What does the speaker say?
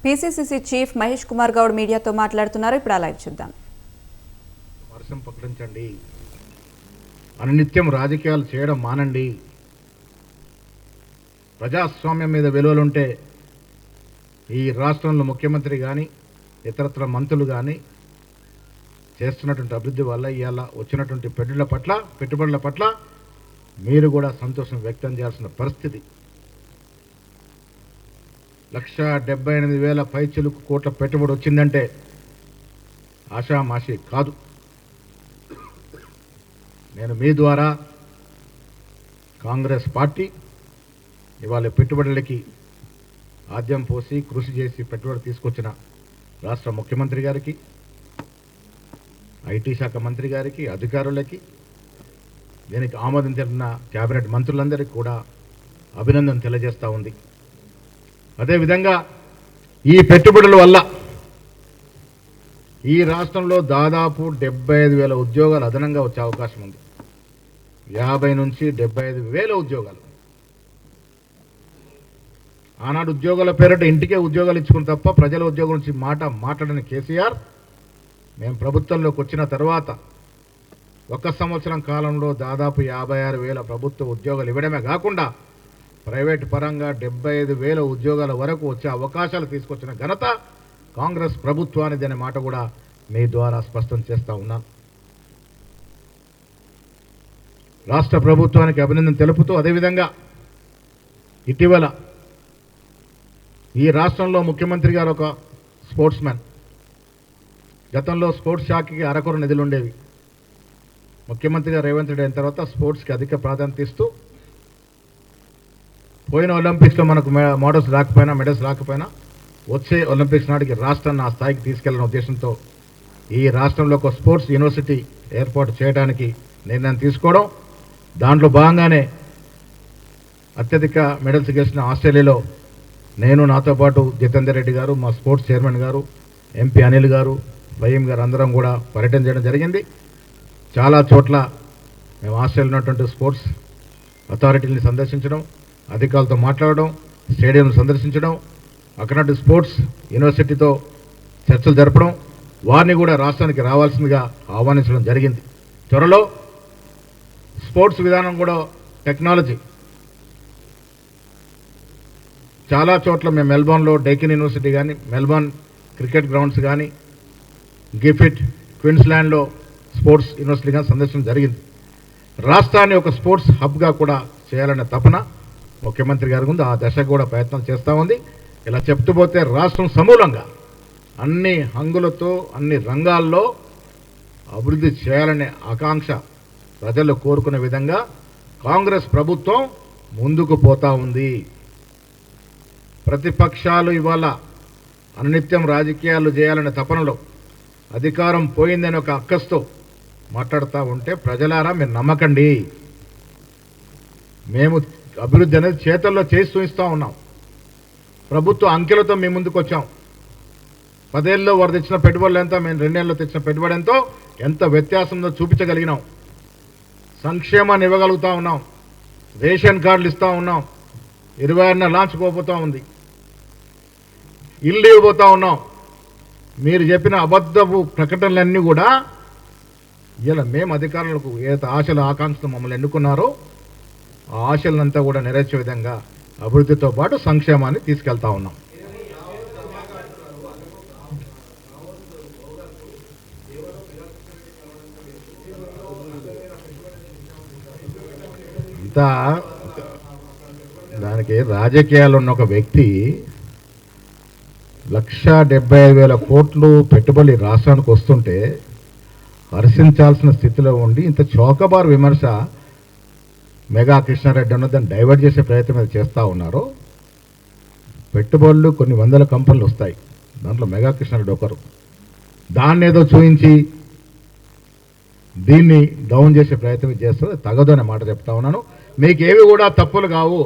PCC chief Mahesh Kumar Goud మీడియాతో మాట్లాడుతున్నారు. ఇప్పుడు లైవ్ చూద్దాం. వర్షం పకడించండి, అనిత్యం రాజకీయాలు చేయడం మానండి. ప్రజాస్వామ్యం మీద విలువలుంటే ఈ రాష్ట్రంలో ముఖ్యమంత్రి కానీ ఇతరత్ర మంత్రులు కానీ చేస్తున్నటువంటి అభివృద్ధి వల్ల ఇవాళ వచ్చినటువంటి పెట్టుబడుల పట్ల మీరు కూడా సంతోషం వ్యక్తం చేయాల్సిన పరిస్థితి. 1,78,000 పైచిలుకు కోట్ల పెట్టుబడి వచ్చిందంటే ఆషామాషి కాదు. నేను మీ ద్వారా కాంగ్రెస్ పార్టీ ఇవాళ పెట్టుబడులకి ఆద్యం పోసి కృషి చేసి పెట్టుబడి తీసుకొచ్చిన రాష్ట్ర ముఖ్యమంత్రి గారికి, ఐటీ శాఖ మంత్రి గారికి, అధికారులకి, దీనికి ఆమోదం తెలిపిన కేబినెట్ మంత్రులందరికీ కూడా అభినందన తెలియజేస్తూ ఉంది. అదేవిధంగా ఈ పెట్టుబడుల వల్ల ఈ రాష్ట్రంలో దాదాపు 75,000 ఉద్యోగాలు అదనంగా వచ్చే అవకాశం ఉంది. 50 నుంచి 75,000 ఉద్యోగాలు. ఆనాడు ఉద్యోగాల పేరిట ఇంటికే ఉద్యోగాలు ఇచ్చుకుని తప్ప ప్రజల ఉద్యోగం నుంచి మాట్లాడని కేసీఆర్ మేము ప్రభుత్వంలోకి వచ్చిన తర్వాత 1 సంవత్సరం కాలంలో దాదాపు 56,000 ప్రభుత్వ ఉద్యోగాలు ఇవ్వడమే కాకుండా ప్రైవేటు పరంగా 75,000 ఉద్యోగాల వరకు వచ్చే అవకాశాలు తీసుకొచ్చిన ఘనత కాంగ్రెస్ ప్రభుత్వానిది అనే మాట కూడా మీ ద్వారా స్పష్టం చేస్తూ ఉన్నాను. రాష్ట్ర ప్రభుత్వానికి అభినందన తెలుపుతూ అదేవిధంగా ఇటీవల ఈ రాష్ట్రంలో ముఖ్యమంత్రి గారు ఒక స్పోర్ట్స్ మ్యాన్. గతంలో స్పోర్ట్స్ శాఖకి అరకొర నిధులు ఉండేవి. ముఖ్యమంత్రిగా రేవంత్ రెడ్డి అయిన తర్వాత స్పోర్ట్స్కి అధిక ప్రాధాన్యత ఇస్తూ పోయిన ఒలింపిక్స్లో మనకు మెడల్స్ రాకపోయినా వచ్చే ఒలింపిక్స్ నాటికి రాష్ట్రాన్ని ఆ స్థాయికి తీసుకెళ్లిన ఉద్దేశంతో ఈ రాష్ట్రంలో ఒక స్పోర్ట్స్ యూనివర్సిటీ ఏర్పాటు చేయడానికి నిర్ణయం తీసుకోవడం, దాంట్లో భాగంగానే అత్యధిక మెడల్స్ గెలిచిన ఆస్ట్రేలియాలో నేను, నాతో పాటు జితేందర్ రెడ్డి గారు, మా స్పోర్ట్స్ చైర్మన్ గారు, ఎంపీ అనిల్ గారు, భయీం గారు అందరం కూడా పర్యటన చేయడం జరిగింది. చాలా చోట్ల మేము ఆస్ట్రేలియాలో ఉన్నటువంటి స్పోర్ట్స్ అథారిటీని సందర్శించడం, అధికారులతో మాట్లాడడం, స్టేడియం సందర్శించడం, అక్కడ స్పోర్ట్స్ యూనివర్సిటీతో చర్చలు జరపడం, వారిని కూడా రాష్ట్రానికి రావాల్సిందిగా ఆహ్వానించడం జరిగింది. త్వరలో స్పోర్ట్స్ విధానం కూడా టెక్నాలజీ చాలా చోట్ల మేము మెల్బోర్న్లో డెకిన్ యూనివర్సిటీ కానీ, మెల్బోర్న్ క్రికెట్ గ్రౌండ్స్ కానీ, గిఫిట్ క్వీన్స్లాండ్లో స్పోర్ట్స్ యూనివర్సిటీ కానీ సందర్శించడం జరిగింది. రాష్ట్రాన్ని ఒక స్పోర్ట్స్ హబ్గా కూడా చేయాలనే తపన ముఖ్యమంత్రి గారికి ఉంది. ఆ దశ కూడా ప్రయత్నం చేస్తూ ఉంది. ఇలా చెప్తూ పోతే రాష్ట్రం సమూలంగా అన్ని హంగులతో అన్ని రంగాల్లో అభివృద్ధి చేయాలనే ఆకాంక్ష ప్రజలు కోరుకునే విధంగా కాంగ్రెస్ ప్రభుత్వం ముందుకు పోతా ఉంది. ప్రతిపక్షాలు ఇవాళ అనిత్యం రాజకీయాలు చేయాలనే తపనలో అధికారం పోయిందని ఒక అక్కస్తో మాట్లాడుతూ ఉంటే ప్రజలారా మీరు నమ్మకండి. మేము అభివృద్ధి అనేది చేతల్లో చేసి చూపిస్తూ ఉన్నాం. ప్రభుత్వ అంకెలతో మేము ముందుకు వచ్చాం. 10 ఏళ్ళలో వారు తెచ్చిన పెట్టుబడులు ఎంత, మేము 2 ఏళ్ళలో తెచ్చిన పెట్టుబడి ఎంతో, ఎంత వ్యత్యాసంలో చూపించగలిగినాం. సంక్షేమాన్ని ఇవ్వగలుగుతూ ఉన్నాం. రేషన్ కార్డులు ఇస్తూ ఉన్నాం. 26న లాంచ్ పోతా ఉంది. ఇల్లు ఇవ్వబోతా ఉన్నాం. మీరు చెప్పిన అబద్ధపు ప్రకటనలన్నీ కూడా ఇలా మేము అధికారులకు ఏ ఆశలు ఆకాంక్షలు మమ్మల్ని ఎన్నుకున్నారో ఆ ఆశలంతా కూడా నెరవేర్చే విధంగా అభివృద్ధితో పాటు సంక్షేమాన్ని తీసుకెళ్తా ఉన్నాం. ఇంత దానికి రాజకీయాలు ఉన్న ఒక వ్యక్తి 1,75,000 కోట్లు పెట్టుబడి రాష్ట్రానికి వస్తుంటే హర్షించాల్సిన స్థితిలో ఉండి ఇంత చౌకబారు విమర్శ మెగా కృష్ణారెడ్డి అన్న దాన్ని డైవర్ట్ చేసే ప్రయత్నం మీద చేస్తూ ఉన్నారు. పెట్టుబడులు కొన్ని వందల కంపెనీలు వస్తాయి, దాంట్లో మెగా కృష్ణారెడ్డి ఒకరు. దాన్ని ఏదో చూపించి దీన్ని డౌన్ చేసే ప్రయత్నం చేస్తే తగదు అనే మాట చెప్తా ఉన్నాను. మీకేవి కూడా తప్పులు కావు.